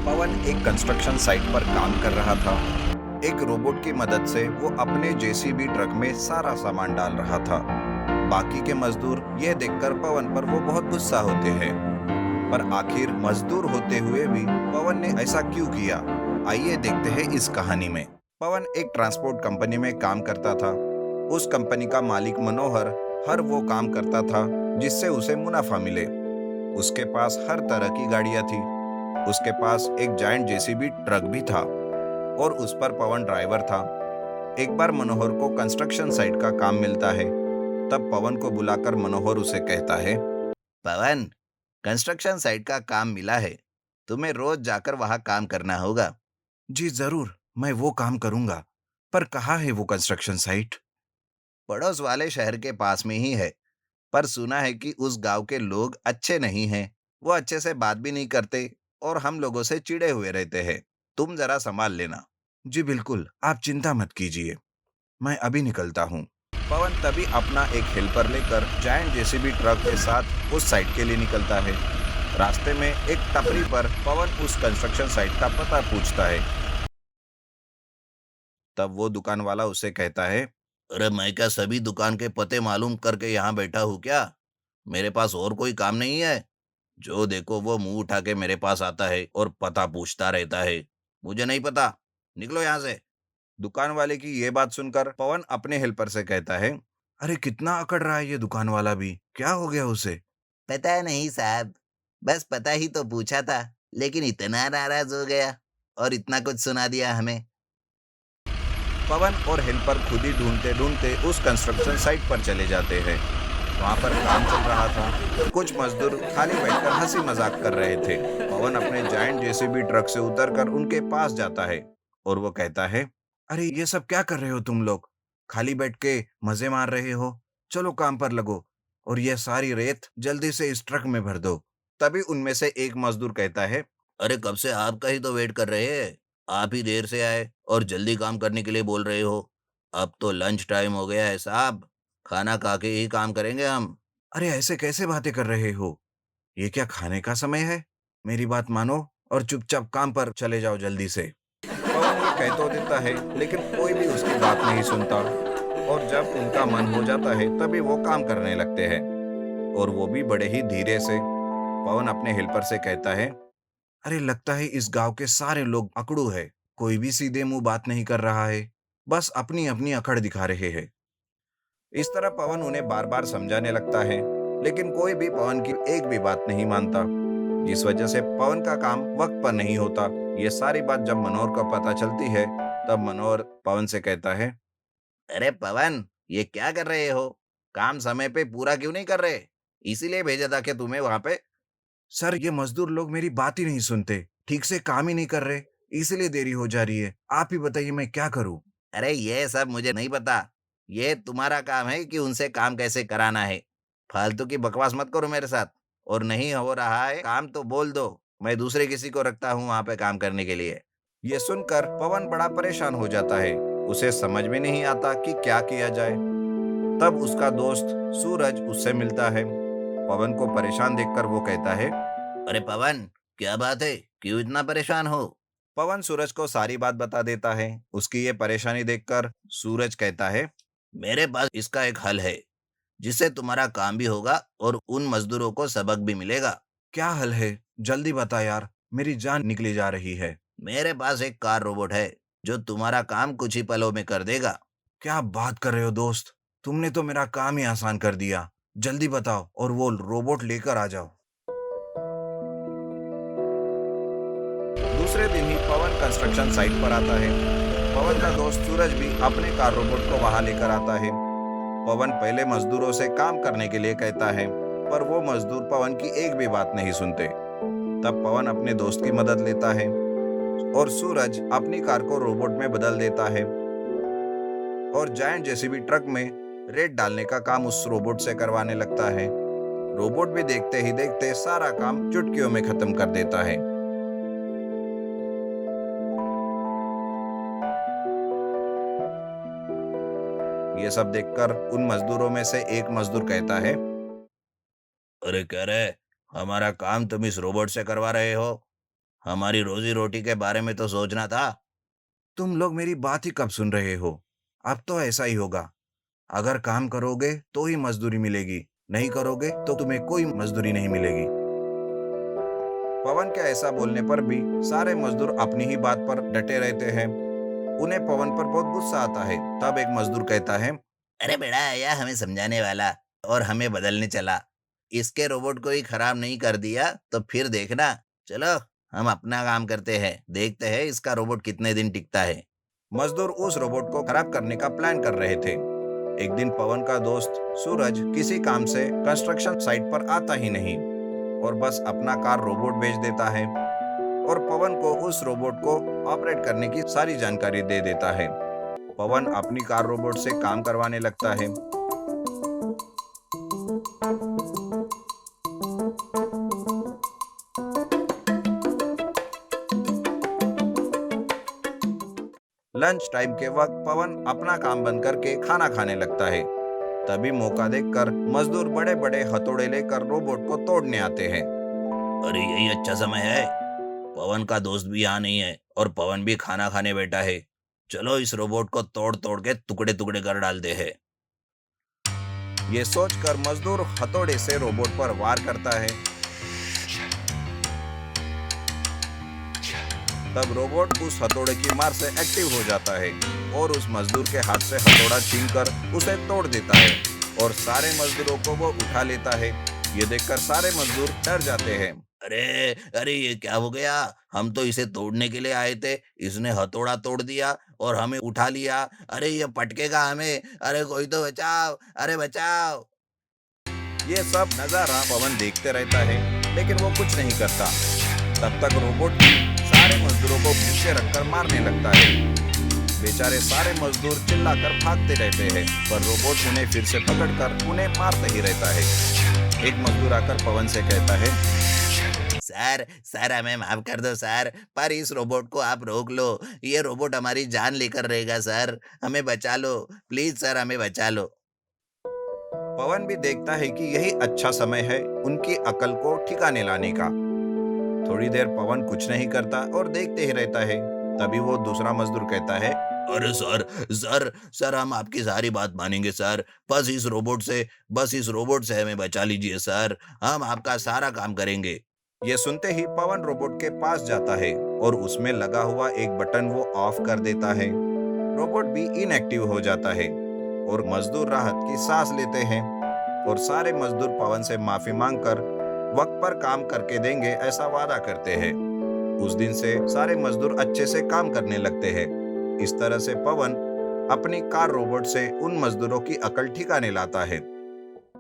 पवन एक construction site पर काम कर रहा था। एक रोबोट की मदद से वो अपने जेसीबी ट्रक में सारा सामान डाल रहा था। बाकी के मजदूर ये देखकर पवन पर वो बहुत गुस्सा होते हैं। पर आखिर मजदूर होते हुए भी पवन ने ऐसा क्यों किया? आइए देखते हैं इस कहानी में। पवन एक ट्रांसपोर्ट कंपनी में काम करता था। उस कंपनी का मालिक मनोहर हर वो काम करता था जिससे उसे मुनाफा मिले। उसके पास हर तरह की गाड़ियां थी। उसके पास एक जायंट जेसीबी ट्रक भी था और उस पर पवन ड्राइवर था। एक बार मनोहर को कंस्ट्रक्शन साइट का काम मिलता है। तब पवन को बुलाकर मनोहर उसे कहता है, पवन, कंस्ट्रक्शन साइट का काम मिला है। तुम्हें रोज जाकर वहां काम करना होगा। जी जरूर, मैं वो काम करूंगा। पर कहाँ है वो कंस्ट्रक्शन साइट? पड़ोस वाले शहर के पास में ही है। पर सुना है कि उस गांव के लोग अच्छे नहीं हैं। वो अच्छे से बात भी नहीं करते और हम लोगों से चिढ़े हुए रहते हैं। तुम जरा संभाल लेना। जी बिल्कुल, आप चिंता मत कीजिए, मैं अभी निकलता हूँ। पवन तभी अपना एक हेल्पर लेकर जायंट जेसीबी ट्रक के साथ उस साइट के लिए निकलता है। रास्ते में एक टपरी पर पवन उस कंस्ट्रक्शन साइट का पता पूछता है। तब वो दुकान वाला उसे कहता है, अरे मैं क्या सभी दुकान के पते मालूम करके यहाँ बैठा हूँ क्या? मेरे पास और कोई काम नहीं है? जो देखो वो मुंह उठा के मेरे पास आता है और पता पूछता रहता है। मुझे नहीं पता, निकलो यहाँ से। दुकान वाले की ये बात सुनकर पवन अपने हेल्पर से कहता है, अरे कितना अकड़ रहा है ये दुकान वाला भी, क्या हो गया उसे? पता नहीं साहब, बस पता ही तो पूछा था, लेकिन इतना नाराज हो गया और इतना कुछ सुना दिया हमें। पवन और हेल्पर खुद ही ढूंढते ढूंढते उस कंस्ट्रक्शन साइट पर चले जाते हैं। वहां पर काम चल रहा था। कुछ मजदूर खाली बैठकर हंसी मजाक कर रहे थे। पवन अपने जायंट जेसीबी ट्रक से उतरकर उनके पास जाता है और वो कहता है, अरे ये सब क्या कर रहे हो तुम लोग? खाली बैठ के मजे मार रहे हो? चलो काम पर लगो और ये सारी रेत जल्दी से इस ट्रक में भर दो। तभी उनमें से एक मजदूर कहता है, अरे कब से आपका ही तो वेट कर रहे हैं। आप ही देर से आए और जल्दी काम करने के लिए बोल रहे हो। अब तो लंच टाइम हो गया है साहब, खाना खा के ही काम करेंगे हम। अरे ऐसे कैसे बातें कर रहे हो? ये क्या खाने का समय है? मेरी बात मानो और चुपचाप काम पर चले जाओ जल्दी से। पवन ये कह तो देता है लेकिन कोई भी उसकी बात नहीं सुनता और जब उनका मन हो जाता है तभी वो काम करने लगते हैं और वो भी बड़े ही धीरे से। पवन अपने हेल्पर से कहता है, अरे लगता है इस गांव के सारे लोग अकड़ू है। कोई भी सीधे मुंह बात नहीं कर रहा है, बस अपनी अपनी अकड़ दिखा रहे हैं। इस तरह पवन उन्हें बार बार समझाने लगता है लेकिन कोई भी पवन की एक भी बात नहीं मानता, जिस वजह से पवन का काम वक्त पर नहीं होता। ये सारी बात जब मनोहर को पता चलती है तब मनोहर पवन से कहता है, अरे पवन, ये क्या कर रहे हो? काम समय पे पूरा क्यों नहीं कर रहे? इसीलिए भेजा था कि तुम्हें वहां पे। सर ये मजदूर लोग मेरी बात ही नहीं सुनते, ठीक से काम ही नहीं कर रहे, इसलिए देरी हो जा रही है। आप ही बताइए मैं क्या करूं? अरे ये सब मुझे नहीं पता। ये तुम्हारा काम है कि उनसे काम कैसे कराना है। फालतू की बकवास मत करो मेरे साथ। और नहीं हो रहा है काम तो बोल दो, मैं दूसरे किसी को रखता हूँ वहां पे काम करने के लिए। ये सुनकर पवन बड़ा परेशान हो जाता है। उसे समझ में नहीं आता कि क्या किया जाए। तब उसका दोस्त सूरज उससे मिलता है। पवन को परेशान देखकर वो कहता है, अरे पवन, क्या बात है? क्यों इतना परेशान हो? पवन सूरज को सारी बात बता देता है। उसकी ये परेशानी देखकर सूरज कहता है, मेरे पास इसका एक हल है, जिससे तुम्हारा काम भी होगा और उन मजदूरों को सबक भी मिलेगा। क्या हल है? जल्दी बता यार, मेरी जान निकली जा रही है। मेरे पास एक कार रोबोट है, जो तुम्हारा काम कुछ ही पलों में कर देगा। क्या बात कर रहे हो दोस्त? तुमने तो मेरा काम ही आसान कर दिया। जल्दी बताओ और वो रोबोट लेकर आ जाओ। दूसरे दिन ही पवन कंस्ट्रक्शन साइट पर आता है। पवन का दोस्त सूरज भी अपने कार रोबोट को वहां लेकर आता है। पवन पहले मजदूरों से काम करने के लिए कहता है, पर वो मजदूर पवन की एक भी बात नहीं सुनते। तब पवन अपने दोस्त की मदद लेता है और सूरज अपनी कार को रोबोट में बदल देता है और जायंट जेसीबी ट्रक में रेत डालने का काम उस रोबोट से करवाने लगता है। रोबोट भी देखते ही देखते सारा काम चुटकियों में खत्म कर देता है। ये सब देखकर उन मजदूरों में से एक मजदूर कहता है, अरे कह रहे, हमारा काम तुम इस रोबोट से करवा रहे हो? हमारी रोजी रोटी के बारे में तो सोचना था। तुम लोग मेरी बात ही कब सुन रहे हो? अब तो ऐसा ही होगा। अगर काम करोगे तो ही मजदूरी मिलेगी, नहीं करोगे तो तुम्हें कोई मजदूरी नहीं मिलेगी। पवन के ऐसा बोलने पर भी सारे मजदूर अपनी ही बात पर डटे रहते हैं। उन्हें पवन पर बहुत गुस्सा आता है। तब एक मजदूर कहता है, अरे बेड़ा आया हमें समझाने वाला और हमें बदलने चला। इसके रोबोट को ही खराब नहीं कर दिया तो फिर देखना। चलो हम अपना काम करते हैं, देखते हैं इसका रोबोट कितने दिन टिकता है। मजदूर उस रोबोट को खराब करने का प्लान कर रहे थे। एक दिन पवन का दोस्त सूरज किसी काम से कंस्ट्रक्शन साइट पर आता ही नहीं और बस अपना कार रोबोट भेज देता है और पवन को उस रोबोट को ऑपरेट करने की सारी जानकारी दे देता है। पवन अपनी कार रोबोट से काम करवाने लगता है। लंच टाइम के वक्त पवन अपना काम बंद करके खाना खाने लगता है। तभी मौका देखकर मजदूर बड़े बड़े हथौड़े लेकर रोबोट को तोड़ने आते हैं। अरे यही अच्छा समय है, पवन का दोस्त भी यहाँ नहीं है और पवन भी खाना खाने बैठा है। चलो इस रोबोट को तोड़ तोड़ के टुकड़े टुकड़े कर डालते हैं। ये सोचकर मजदूर हथौड़े से रोबोट पर वार करता है। तब रोबोट उस हथौड़े की मार से एक्टिव हो जाता है और उस मजदूर के हाथ से हथौड़ा छीनकर उसे तोड़ देता है और सारे मजदूरों को वो उठा लेता है। ये देखकर सारे मजदूर डर जाते हैं। अरे अरे ये क्या हो गया? हम तो इसे तोड़ने के लिए आए थे, इसने हथौड़ा तोड़ दिया और हमें उठा लिया। अरे ये पटकेगा हमें, अरे कोई तो बचाओ, अरे बचाओ। ये सब नजारा पवन देखते रहता है लेकिन वो कुछ नहीं करता। तब तक रोबोट भी सारे मजदूरों को पीछे रखकर मारने लगता है। बेचारे सारे मजदूर चिल्लाकर भागते रहते हैं पर रोबोट उन्हें फिर से पकड़कर उन्हें मारता ही रहता है। एक मजदूर आकर पवन से कहता है, सर सर हमें माफ कर दो सर, पर इस रोबोट को आप रोक लो। ये रोबोट हमारी जान लेकर रहेगा सर, हमें बचा लो प्लीज सर, हमें बचा लो। पवन भी देखता है कि यही अच्छा समय है उनकी अकल को ठिकाने लाने का। थोड़ी देर पवन कुछ नहीं करता और देखते ही रहता है। तभी वो दूसरा मजदूर कहता है, अरे सर सर सर हम आपकी सारी बात मानेंगे सर, बस इस रोबोट से हमें बचा लीजिए सर, हम आपका सारा काम करेंगे। ये सुनते ही पवन रोबोट के पास जाता है और उसमें लगा हुआ एक बटन वो ऑफ कर देता है। रोबोट भी इनएक्टिव हो जाता है और मजदूर राहत की सांस लेते हैं और सारे मजदूर पवन से माफी मांगकर वक्त पर काम करके देंगे ऐसा वादा करते हैं। उस दिन से सारे मजदूर अच्छे से काम करने लगते हैं। इस तरह से पवन अपनी कार रोबोट से उन मजदूरों की अकल ठिकाने लाता है।